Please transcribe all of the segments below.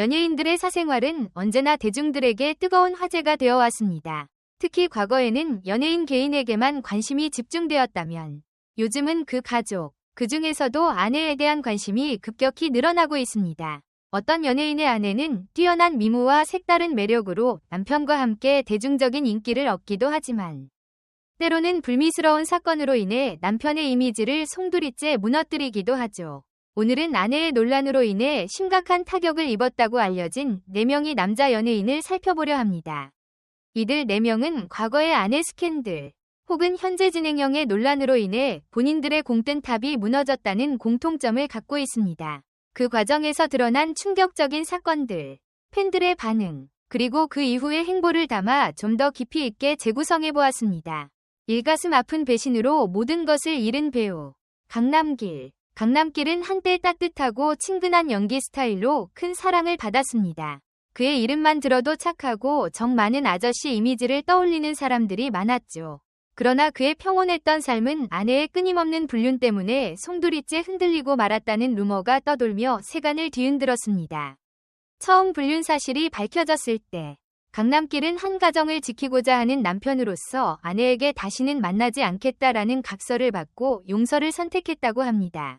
연예인들의 사생활은 언제나 대중들에게 뜨거운 화제가 되어 왔습니다. 특히 과거에는 연예인 개인에게만 관심이 집중되었다면 요즘은 그 가족, 그 중에서도 아내에 대한 관심이 급격히 늘어나고 있습니다. 어떤 연예인의 아내는 뛰어난 미모와 색다른 매력으로 남편과 함께 대중적인 인기를 얻기도 하지만 때로는 불미스러운 사건으로 인해 남편의 이미지를 송두리째 무너뜨리기도 하죠. 오늘은 아내의 논란으로 인해 심각한 타격을 입었다고 알려진 4명의 남자 연예인을 살펴보려 합니다. 이들 4명은 과거의 아내 스캔들 혹은 현재 진행형의 논란으로 인해 본인들의 공뜬탑이 무너졌다는 공통점을 갖고 있습니다. 그 과정에서 드러난 충격적인 사건들, 팬들의 반응, 그리고 그 이후의 행보를 담아 좀 더 깊이 있게 재구성해보았습니다. 일가슴 아픈 배신으로 모든 것을 잃은 배우 강남길. 강남길은 한때 따뜻하고 친근한 연기 스타일로 큰 사랑을 받았습니다. 그의 이름만 들어도 착하고 정 많은 아저씨 이미지를 떠올리는 사람들이 많았죠. 그러나 그의 평온했던 삶은 아내의 끊임없는 불륜 때문에 송두리째 흔들리고 말았다는 루머가 떠돌며 세간을 뒤흔들었습니다. 처음 불륜 사실이 밝혀졌을 때 강남길은 한 가정을 지키고자 하는 남편으로서 아내에게 다시는 만나지 않겠다라는 각서를 받고 용서를 선택했다고 합니다.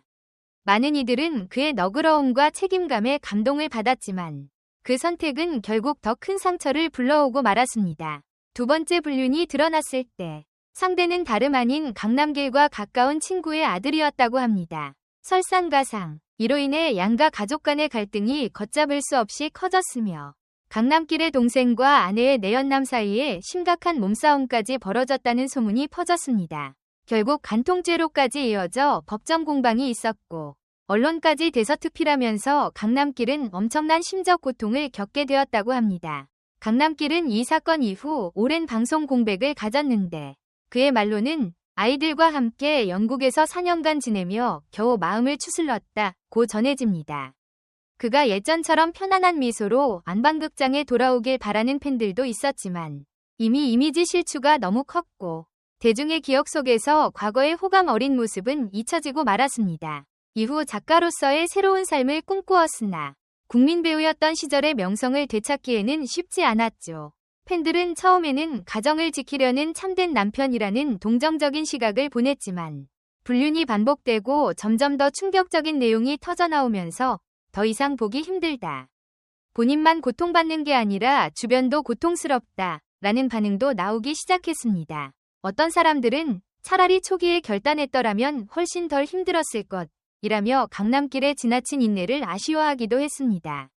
많은 이들은 그의 너그러움과 책임감에 감동을 받았지만 그 선택은 결국 더 큰 상처를 불러오고 말았습니다. 두 번째 불륜이 드러났을 때 상대는 다름 아닌 강남길과 가까운 친구의 아들이었다고 합니다. 설상가상, 이로 인해 양가 가족 간의 갈등이 걷잡을 수 없이 커졌으며 강남길의 동생과 아내의 내연남 사이에 심각한 몸싸움까지 벌어졌다는 소문이 퍼졌습니다. 결국 간통죄로까지 이어져 법정 공방이 있었고 언론까지 대서특필하면서 강남길은 엄청난 심적 고통을 겪게 되었다고 합니다. 강남길은 이 사건 이후 오랜 방송 공백을 가졌는데 그의 말로는 아이들과 함께 영국에서 4년간 지내며 겨우 마음을 추슬렀다고 전해집니다. 그가 예전처럼 편안한 미소로 안방극장에 돌아오길 바라는 팬들도 있었지만 이미 이미지 실추가 너무 컸고 대중의 기억 속에서 과거의 호감 어린 모습은 잊혀지고 말았습니다. 이후 작가로서의 새로운 삶을 꿈꾸었으나 국민 배우였던 시절의 명성을 되찾기에는 쉽지 않았죠. 팬들은 처음에는 가정을 지키려는 참된 남편이라는 동정적인 시각을 보냈지만 불륜이 반복되고 점점 더 충격적인 내용이 터져나오면서 더 이상 보기 힘들다. 본인만 고통받는 게 아니라 주변도 고통스럽다. 라는 반응도 나오기 시작했습니다. 어떤 사람들은 차라리 초기에 결단했더라면 훨씬 덜 힘들었을 것 이라며 강남길의 지나친 인내를 아쉬워하기도 했습니다.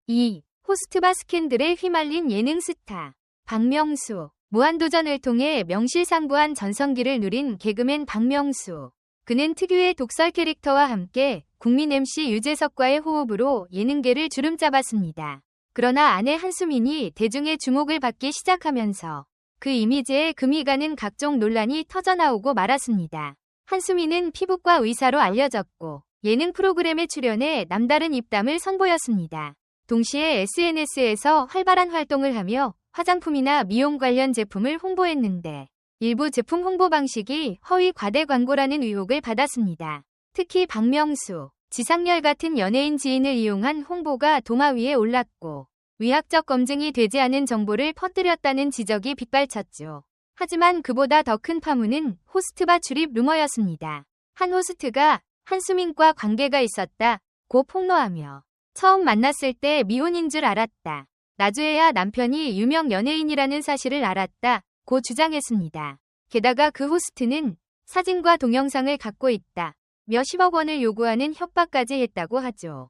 2. 호스트바 스캔들에 휘말린 예능 스타 박명수. 무한도전을 통해 명실상부한 전성기를 누린 개그맨 박명수. 그는 특유의 독설 캐릭터와 함께 국민 MC 유재석과의 호흡으로 예능계를 주름잡았습니다. 그러나 아내 한수민이 대중의 주목을 받기 시작하면서 그 이미지에 금이 가는 각종 논란이 터져나오고 말았습니다. 한수민은 피부과 의사로 알려졌고 예능 프로그램에 출연해 남다른 입담을 선보였습니다. 동시에 SNS에서 활발한 활동을 하며 화장품이나 미용 관련 제품을 홍보했는데 일부 제품 홍보 방식이 허위 과대 광고라는 의혹을 받았습니다. 특히 박명수, 지상렬 같은 연예인 지인을 이용한 홍보가 도마 위에 올랐고 의학적 검증이 되지 않은 정보를 퍼뜨렸다는 지적이 빗발쳤죠. 하지만 그보다 더 큰 파문은 호스트바 출입 루머였습니다. 한 호스트가 한수민과 관계가 있었다고 폭로하며 처음 만났을 때 미혼인 줄 알았다. 나중에야 남편이 유명 연예인이라는 사실을 알았다고 주장했습니다. 게다가 그 호스트는 사진과 동영상을 갖고 있다. 몇십억 원을 요구하는 협박까지 했다고 하죠.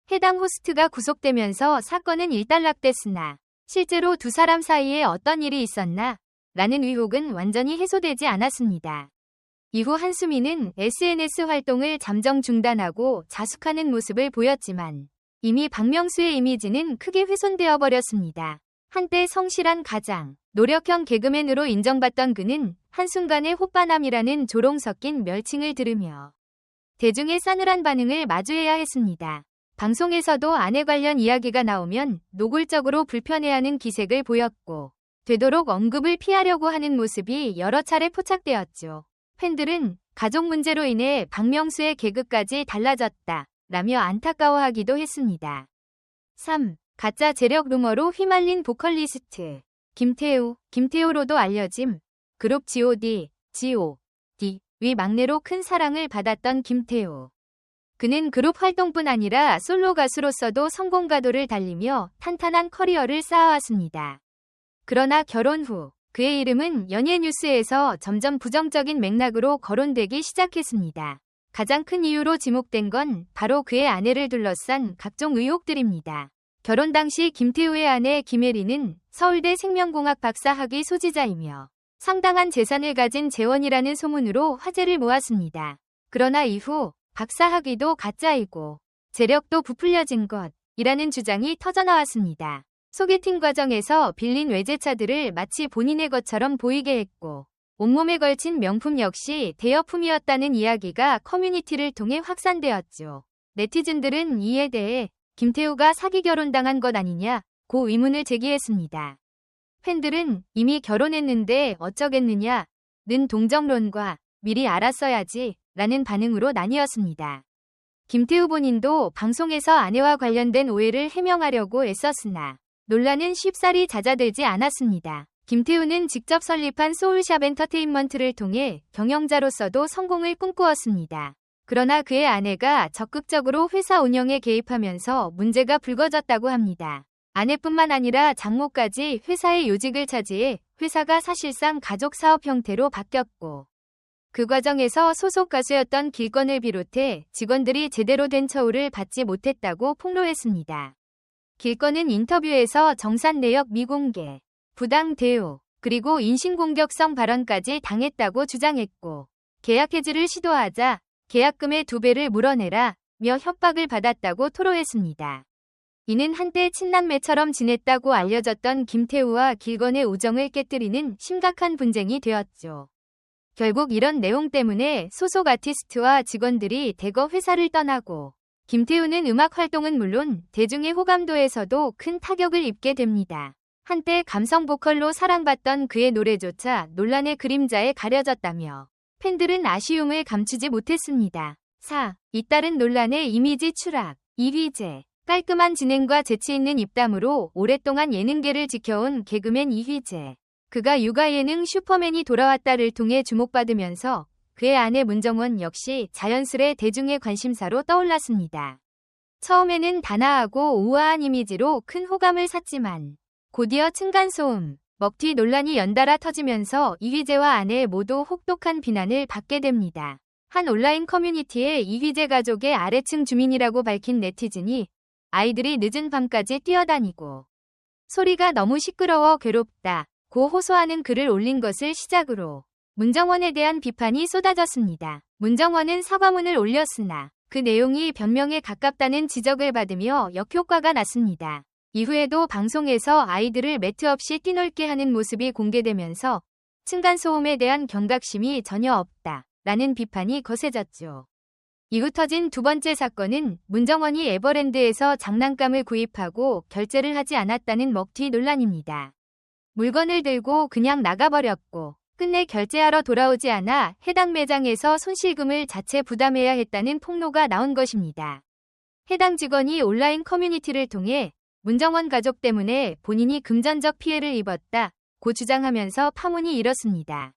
해당 호스트가 구속되면서 사건은 일단락됐으나 실제로 두 사람 사이에 어떤 일이 있었나? 라는 의혹은 완전히 해소되지 않았습니다. 이후 한수민은 SNS 활동을 잠정 중단하고 자숙하는 모습을 보였지만 이미 박명수의 이미지는 크게 훼손되어 버렸습니다. 한때 성실한 가장, 노력형 개그맨으로 인정받던 그는 한순간에 호빠남이라는 조롱 섞인 멸칭을 들으며 대중의 싸늘한 반응을 마주해야 했습니다. 방송에서도 아내 관련 이야기가 나오면 노골적으로 불편해하는 기색을 보였고 되도록 언급을 피하려고 하는 모습이 여러 차례 포착되었죠. 팬들은 가족 문제로 인해 박명수의 개그까지 달라졌다 라며 안타까워하기도 했습니다. 3. 가짜 재력 루머로 휘말린 보컬리스트 김태우로도 알려짐. 그룹 G.O.D. 위 막내로 큰 사랑을 받았던 김태우. 그는 그룹 활동뿐 아니라 솔로 가수로서도 성공 가도를 달리며 탄탄한 커리어를 쌓아왔습니다. 그러나 결혼 후 그의 이름은 연예 뉴스에서 점점 부정적인 맥락으로 거론되기 시작했습니다. 가장 큰 이유로 지목된 건 바로 그의 아내를 둘러싼 각종 의혹들입니다. 결혼 당시 김태우의 아내 김혜리는 서울대 생명공학 박사 학위 소지자이며 상당한 재산을 가진 재원이라는 소문으로 화제를 모았습니다. 그러나 이후 박사 학위도 가짜이고 재력도 부풀려진 것이라는 주장이 터져나왔습니다. 소개팅 과정에서 빌린 외제차들을 마치 본인의 것처럼 보이게 했고 온몸에 걸친 명품 역시 대여품이었다는 이야기가 커뮤니티를 통해 확산되었죠. 네티즌들은 이에 대해 김태우가 사기 결혼당한 것 아니냐고 의문을 제기했습니다. 팬들은 이미 결혼했는데 어쩌겠느냐는 동정론과 미리 알았어야지 라는 반응으로 나뉘었습니다. 김태우 본인도 방송에서 아내와 관련된 오해를 해명하려고 애썼으나 논란은 쉽사리 잦아들지 않았습니다. 김태우는 직접 설립한 소울샵 엔터테인먼트를 통해 경영자로서도 성공을 꿈꾸었습니다. 그러나 그의 아내가 적극적으로 회사 운영에 개입하면서 문제가 불거졌다고 합니다. 아내뿐만 아니라 장모까지 회사의 요직을 차지해 회사가 사실상 가족 사업 형태로 바뀌었고 그 과정에서 소속 가수였던 길건을 비롯해 직원들이 제대로 된 처우를 받지 못했다고 폭로했습니다. 길건은 인터뷰에서 정산 내역 미공개, 부당 대우, 그리고 인신공격성 발언까지 당했다고 주장했고 계약 해지를 시도하자 계약금의 2배를 물어내라 며 협박을 받았다고 토로했습니다. 이는 한때 친남매처럼 지냈다고 알려졌던 김태우와 길건의 우정을 깨뜨리는 심각한 분쟁이 되었죠. 결국 이런 내용 때문에 소속 아티스트와 직원들이 대거 회사를 떠나고 김태우는 음악 활동은 물론 대중의 호감도에서도 큰 타격을 입게 됩니다. 한때 감성 보컬로 사랑받던 그의 노래조차 논란의 그림자에 가려졌다며 팬들은 아쉬움을 감추지 못했습니다. 4. 잇따른 논란의 이미지 추락. 이휘재. 깔끔한 진행과 재치있는 입담으로 오랫동안 예능계를 지켜온 개그맨 이휘재. 그가 육아 예능 슈퍼맨이 돌아왔다를 통해 주목받으면서 그의 아내 문정원 역시 자연스레 대중의 관심사로 떠올랐습니다. 처음에는 단아하고 우아한 이미지로 큰 호감을 샀지만 곧이어 층간소음, 먹튀 논란이 연달아 터지면서 이휘재와 아내 모두 혹독한 비난을 받게 됩니다. 한 온라인 커뮤니티에 이휘재 가족의 아래층 주민이라고 밝힌 네티즌이 아이들이 늦은 밤까지 뛰어다니고 소리가 너무 시끄러워 괴롭다고 호소하는 글을 올린 것을 시작으로 문정원에 대한 비판이 쏟아졌습니다. 문정원은 사과문을 올렸으나 그 내용이 변명에 가깝다는 지적을 받으며 역효과가 났습니다. 이후에도 방송에서 아이들을 매트 없이 뛰놀게 하는 모습이 공개되면서 층간소음에 대한 경각심이 전혀 없다라는 비판이 거세졌죠. 이후 터진 두 번째 사건은 문정원이 에버랜드에서 장난감을 구입하고 결제를 하지 않았다는 먹튀 논란입니다. 물건을 들고 그냥 나가버렸고 끝내 결제하러 돌아오지 않아 해당 매장에서 손실금을 자체 부담해야 했다는 폭로가 나온 것입니다. 해당 직원이 온라인 커뮤니티를 통해 문정원 가족 때문에 본인이 금전적 피해를 입었다고 주장하면서 파문이 일었습니다.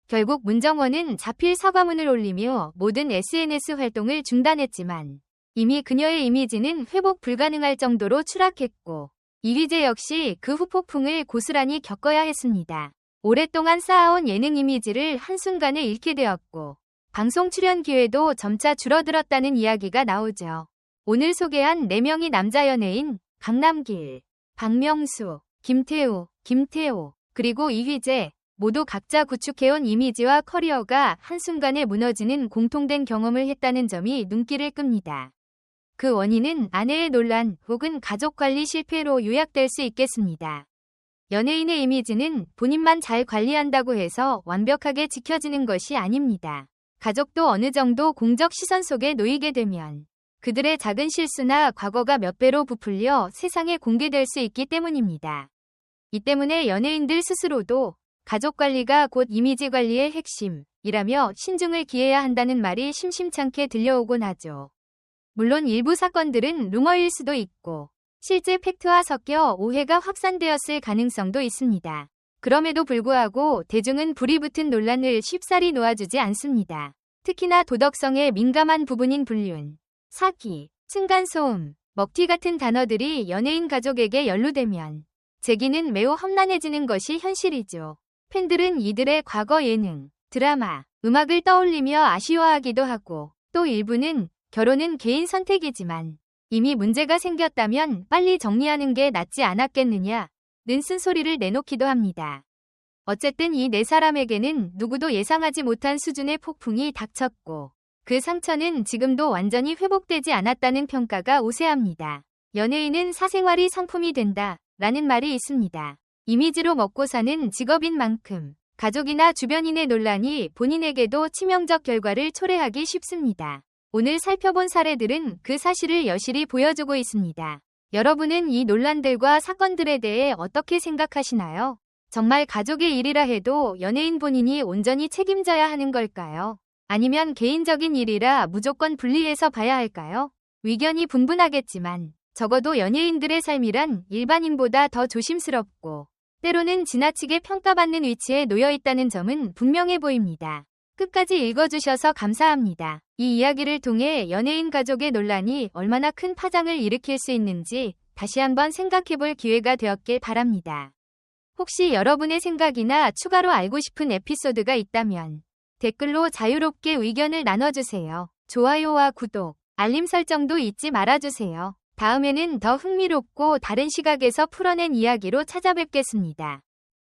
결국 문정원은 자필 사과문을 올리며 모든 SNS 활동을 중단했지만 이미 그녀의 이미지는 회복 불가능할 정도로 추락했고 이휘재 역시 그 후 폭풍을 고스란히 겪어야 했습니다. 오랫동안 쌓아온 예능 이미지를 한순간에 잃게 되었고 방송 출연 기회도 점차 줄어들었다는 이야기가 나오죠. 오늘 소개한 4명의 남자 연예인 강남길, 박명수, 김태우, 그리고 이휘재 모두 각자 구축해온 이미지와 커리어가 한순간에 무너지는 공통된 경험을 했다는 점이 눈길을 끕니다. 그 원인은 아내의 논란 혹은 가족관리 실패로 요약될 수 있겠습니다. 연예인의 이미지는 본인만 잘 관리한다고 해서 완벽하게 지켜지는 것이 아닙니다. 가족도 어느 정도 공적 시선 속에 놓이게 되면 그들의 작은 실수나 과거가 몇 배로 부풀려 세상에 공개될 수 있기 때문입니다. 이 때문에 연예인들 스스로도 가족 관리가 곧 이미지 관리의 핵심이라며 신중을 기해야 한다는 말이 심심찮게 들려오곤 하죠. 물론 일부 사건들은 루머일 수도 있고 실제 팩트와 섞여 오해가 확산되었을 가능성도 있습니다. 그럼에도 불구하고 대중은 불이 붙은 논란을 쉽사리 놓아주지 않습니다. 특히나 도덕성에 민감한 부분인 불륜, 사기, 층간소음, 먹튀 같은 단어들이 연예인 가족에게 연루되면 제기는 매우 험난해지는 것이 현실이죠. 팬들은 이들의 과거 예능, 드라마, 음악을 떠올리며 아쉬워하기도 하고 또 일부는 결혼은 개인 선택이지만 이미 문제가 생겼다면 빨리 정리하는 게 낫지 않았겠느냐는 쓴소리를 내놓기도 합니다. 어쨌든 이 네 사람에게는 누구도 예상하지 못한 수준의 폭풍이 닥쳤고 그 상처는 지금도 완전히 회복되지 않았다는 평가가 우세합니다. 연예인은 사생활이 상품이 된다 라는 말이 있습니다. 이미지로 먹고 사는 직업인 만큼 가족이나 주변인의 논란이 본인에게도 치명적 결과를 초래하기 쉽습니다. 오늘 살펴본 사례들은 그 사실을 여실히 보여주고 있습니다. 여러분은 이 논란들과 사건들에 대해 어떻게 생각하시나요? 정말 가족의 일이라 해도 연예인 본인이 온전히 책임져야 하는 걸까요? 아니면 개인적인 일이라 무조건 분리해서 봐야 할까요? 의견이 분분하겠지만 적어도 연예인들의 삶이란 일반인보다 더 조심스럽고 때로는 지나치게 평가받는 위치에 놓여 있다는 점은 분명해 보입니다. 끝까지 읽어주셔서 감사합니다. 이 이야기를 통해 연예인 가족의 논란이 얼마나 큰 파장을 일으킬 수 있는지 다시 한번 생각해볼 기회가 되었길 바랍니다. 혹시 여러분의 생각이나 추가로 알고 싶은 에피소드가 있다면 댓글로 자유롭게 의견을 나눠주세요. 좋아요와 구독, 알림 설정도 잊지 말아주세요. 다음에는 더 흥미롭고 다른 시각에서 풀어낸 이야기로 찾아뵙겠습니다.